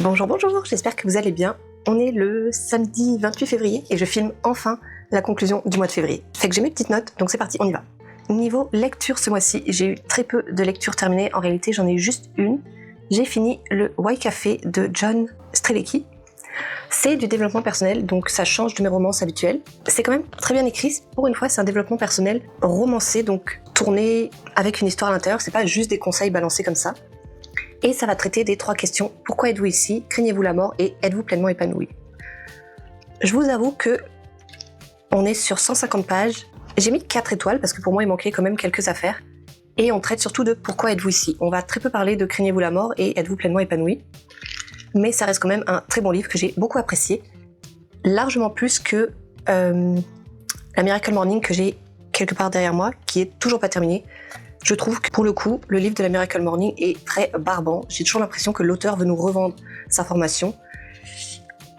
Bonjour, bonjour, j'espère que vous allez bien. On est le samedi 28 février et je filme enfin la conclusion du mois de février. Fait que j'ai mes petites notes, donc c'est parti, on y va. Niveau lecture ce mois-ci, j'ai eu très peu de lectures terminées, en réalité j'en ai eu juste une. J'ai fini le Why Café de John Strelecki. C'est du développement personnel, donc ça change de mes romances habituelles. C'est quand même très bien écrit, pour une fois c'est un développement personnel romancé, donc tourné avec une histoire à l'intérieur, c'est pas juste des conseils balancés comme ça. Et ça va traiter des 3 questions. Pourquoi êtes-vous ici? Craignez-vous la mort? Et êtes-vous pleinement épanoui? Je vous avoue que on est sur 150 pages. J'ai mis 4 étoiles parce que pour moi il manquait quand même quelques affaires. Et on traite surtout de pourquoi êtes-vous ici? On va très peu parler de craignez-vous la mort et êtes-vous pleinement épanoui? Mais ça reste quand même un très bon livre que j'ai beaucoup apprécié. Largement plus que la Miracle Morning que j'ai quelque part derrière moi, qui est toujours pas terminée. Je trouve que pour le coup, le livre de la Miracle Morning est très barbant. J'ai toujours l'impression que l'auteur veut nous revendre sa formation,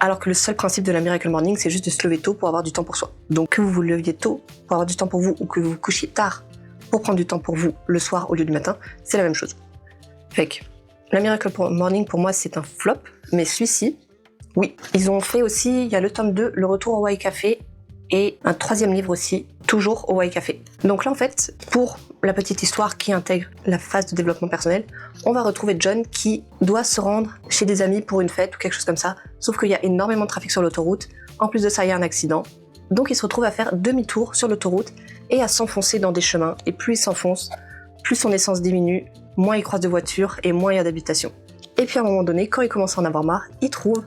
alors que le seul principe de la Miracle Morning, c'est juste de se lever tôt pour avoir du temps pour soi. Donc que vous vous leviez tôt pour avoir du temps pour vous, ou que vous vous couchiez tard pour prendre du temps pour vous le soir au lieu du matin, c'est la même chose. Fait que la Miracle Morning, pour moi, c'est un flop, mais celui-ci, oui. Ils ont fait aussi, il y a le tome 2, le retour au Why Café, et un 3e livre aussi, toujours au Why Café. Donc là, en fait, pour la petite histoire qui intègre la phase de développement personnel, on va retrouver John qui doit se rendre chez des amis pour une fête ou quelque chose comme ça, sauf qu'il y a énormément de trafic sur l'autoroute. En plus de ça, il y a un accident. Donc il se retrouve à faire demi-tour sur l'autoroute et à s'enfoncer dans des chemins. Et plus il s'enfonce, plus son essence diminue, moins il croise de voitures et moins il y a d'habitations. Et puis à un moment donné, quand il commence à en avoir marre, il trouve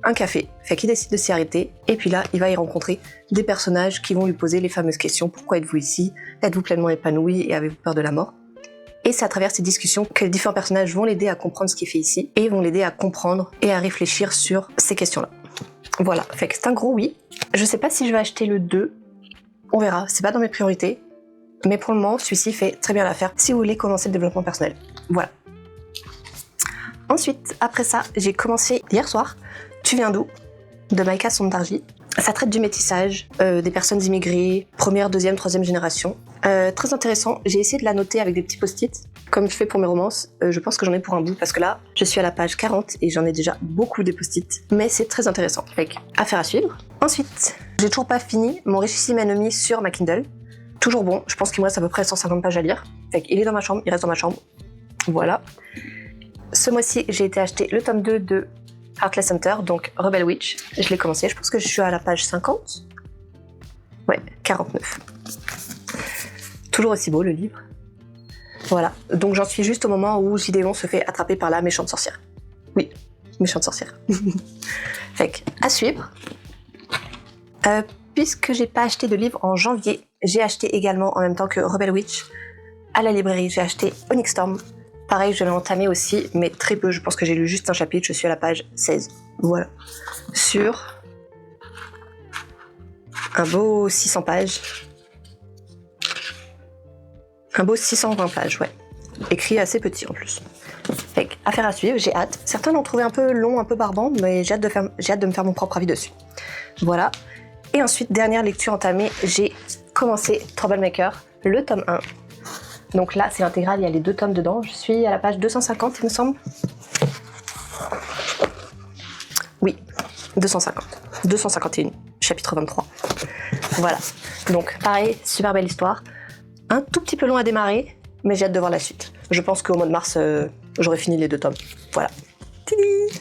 un café, fait qu'il décide de s'y arrêter, et puis là, il va y rencontrer des personnages qui vont lui poser les fameuses questions. Pourquoi êtes-vous ici? Êtes-vous pleinement épanoui et avez-vous peur de la mort? Et c'est à travers ces discussions que les différents personnages vont l'aider à comprendre ce qu'il fait ici, et vont l'aider à comprendre et à réfléchir sur ces questions-là. Voilà, fait que c'est un gros oui. Je sais pas si je vais acheter le 2, on verra, c'est pas dans mes priorités, mais pour le moment, celui-ci fait très bien l'affaire si vous voulez commencer le développement personnel. Voilà. Ensuite, après ça, j'ai commencé hier soir Tu viens d'où? De Maïka Sondarji. Ça traite du métissage, des personnes immigrées, première, deuxième, troisième génération. Très intéressant, j'ai essayé de la noter avec des petits post-it, comme je fais pour mes romances. Je pense que j'en ai pour un bout, parce que là, je suis à la page 40 et j'en ai déjà beaucoup des post-it. Mais c'est très intéressant, fait affaire à suivre. Ensuite, j'ai toujours pas fini mon Richissime Ennemi sur ma Kindle. Toujours bon, je pense qu'il me reste à peu près 150 pages à lire. Fait qu'il est dans ma chambre, il reste dans ma chambre. Voilà. Ce mois-ci, j'ai été acheter le tome 2 de Heartless Hunter, donc Rebel Witch. Je l'ai commencé, je pense que je suis à la page 50. Ouais, 49. Toujours aussi beau le livre. Voilà, donc j'en suis juste au moment où Gideon se fait attraper par la méchante sorcière. Oui, méchante sorcière. Fait que, à suivre. Puisque j'ai pas acheté de livre en janvier, j'ai acheté également en même temps que Rebel Witch à la librairie. J'ai acheté Onyx Storm. Pareil, je l'ai entamé aussi, mais très peu. Je pense que j'ai lu juste un chapitre, je suis à la page 16. Voilà. Sur un beau 600 pages. Un beau 620 pages, ouais. Écrit assez petit en plus. Fait que, affaire à suivre, j'ai hâte. Certains l'ont trouvé un peu long, un peu barbant, mais j'ai hâte de me faire mon propre avis dessus. Voilà. Et ensuite, dernière lecture entamée, j'ai commencé Troublemaker, le tome 1. Donc là, c'est l'intégrale, il y a les 2 tomes dedans. Je suis à la page 250, il me semble. Oui, 250. 251, chapitre 23. Voilà. Donc, pareil, super belle histoire. Un tout petit peu long à démarrer, mais j'ai hâte de voir la suite. Je pense qu'au mois de mars, j'aurai fini les 2 tomes. Voilà. Tidi.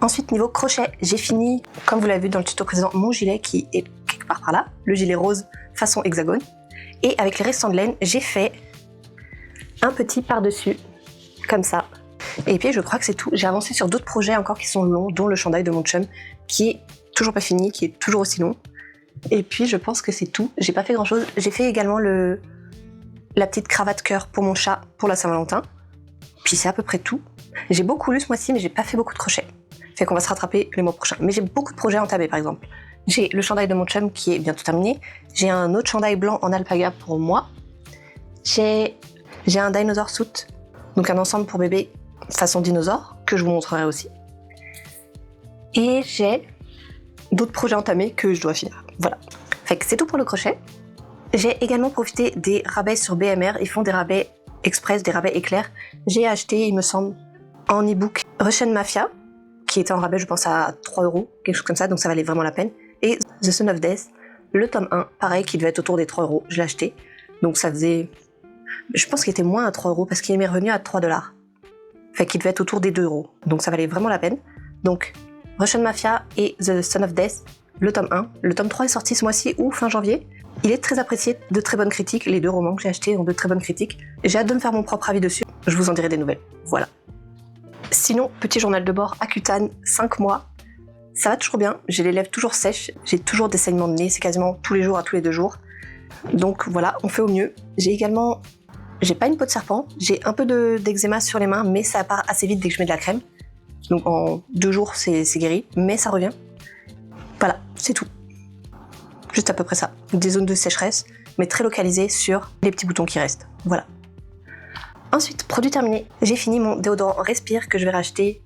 Ensuite, niveau crochet, j'ai fini, comme vous l'avez vu dans le tuto précédent, mon gilet qui est quelque part par là. Le gilet rose façon hexagone. Et avec les restants de laine, j'ai fait un petit par-dessus, comme ça. Et puis je crois que c'est tout. J'ai avancé sur d'autres projets encore qui sont longs, dont le chandail de mon chum, qui est toujours pas fini, qui est toujours aussi long. Et puis je pense que c'est tout. J'ai pas fait grand-chose. J'ai fait également la petite cravate cœur pour mon chat pour la Saint-Valentin. Puis c'est à peu près tout. J'ai beaucoup lu ce mois-ci, mais j'ai pas fait beaucoup de crochets. Fait qu'on va se rattraper les mois prochains. Mais j'ai beaucoup de projets entamés, par exemple. J'ai le chandail de mon chum qui est bientôt terminé. J'ai un autre chandail blanc en alpaga pour moi. J'ai un dinosaur suit, donc un ensemble pour bébé façon dinosaure, que je vous montrerai aussi. Et j'ai d'autres projets entamés que je dois finir. Voilà. Fait que c'est tout pour le crochet. J'ai également profité des rabais sur BMR. Ils font des rabais express, des rabais éclairs. J'ai acheté, il me semble, en e-book Russian Mafia, qui était en rabais je pense à 3 €, quelque chose comme ça, donc ça valait vraiment la peine. Et The Son of Death, le tome 1, pareil, qui devait être autour des 3 €, je l'ai acheté. Donc ça faisait... Je pense qu'il était moins à 3 € parce qu'il m'est revenu à 3 $. Fait qu'il devait être autour des 2 €. Donc ça valait vraiment la peine. Donc Russian Mafia et The Son of Death, le tome 1. Le tome 3 est sorti ce mois-ci ou fin janvier. Il est très apprécié, de très bonnes critiques. Les 2 romans que j'ai achetés ont de très bonnes critiques. J'ai hâte de me faire mon propre avis dessus. Je vous en dirai des nouvelles. Voilà. Sinon, petit journal de bord, Accutane, 5 mois. Ça va toujours bien, j'ai les lèvres toujours sèches, j'ai toujours des saignements de nez, c'est quasiment tous les jours à tous les 2 jours. Donc voilà, on fait au mieux. J'ai pas une peau de serpent, j'ai un peu d'eczéma sur les mains, mais ça part assez vite dès que je mets de la crème. Donc en 2 jours, c'est guéri, mais ça revient. Voilà, c'est tout. Juste à peu près ça. Des zones de sécheresse, mais très localisées sur les petits boutons qui restent. Voilà. Ensuite, produit terminé, j'ai fini mon déodorant Respire que je vais racheter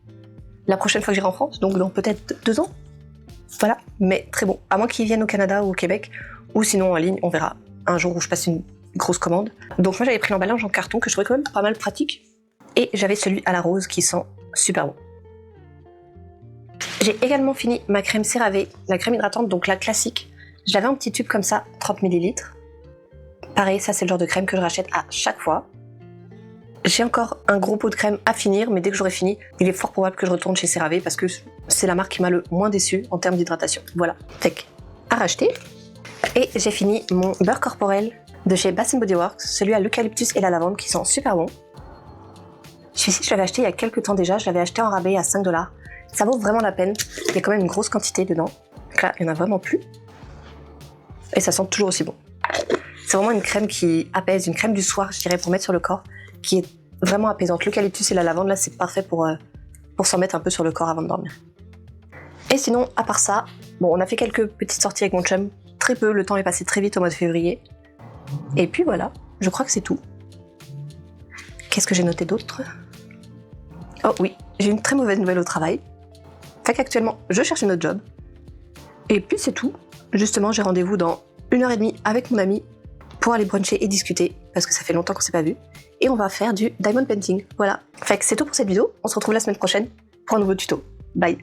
la prochaine fois que j'irai en France, donc dans peut-être 2 ans. Voilà, mais très bon. À moins qu'il vienne au Canada ou au Québec, ou sinon en ligne, on verra un jour où je passe une grosse commande. Donc moi j'avais pris l'emballage en carton que je trouvais quand même pas mal pratique. Et j'avais celui à la rose qui sent super bon. J'ai également fini ma crème CeraVe, la crème hydratante, donc la classique. J'avais un petit tube comme ça, 30 ml. Pareil, ça c'est le genre de crème que je rachète à chaque fois. J'ai encore un gros pot de crème à finir, mais dès que j'aurai fini, il est fort probable que je retourne chez CeraVe parce que c'est la marque qui m'a le moins déçue en termes d'hydratation. Voilà, fait à racheter. Et j'ai fini mon beurre corporel de chez Bath & Body Works, celui à l'eucalyptus et la lavande qui sent super bon. Celui-ci, je l'avais acheté il y a quelques temps déjà, je l'avais acheté en rabais à 5 $. Ça vaut vraiment la peine, il y a quand même une grosse quantité dedans. Donc là, il n'y en a vraiment plus. Et ça sent toujours aussi bon. C'est vraiment une crème qui apaise, une crème du soir, je dirais, pour mettre sur le corps, qui est vraiment apaisante. L'eucalyptus et la lavande, là, c'est parfait pour s'en mettre un peu sur le corps avant de dormir. Et sinon, à part ça, bon, on a fait quelques petites sorties avec mon chum, très peu, le temps est passé très vite au mois de février. Et puis voilà, je crois que c'est tout. Qu'est-ce que j'ai noté d'autre? Oh oui, j'ai une très mauvaise nouvelle au travail. Fait qu'actuellement, je cherche un autre job. Et puis c'est tout. Justement, j'ai rendez-vous dans 1h30 avec mon ami pour aller bruncher et discuter, parce que ça fait longtemps qu'on s'est pas vu. Et on va faire du diamond painting, voilà. Fait que c'est tout pour cette vidéo, on se retrouve la semaine prochaine pour un nouveau tuto. Bye!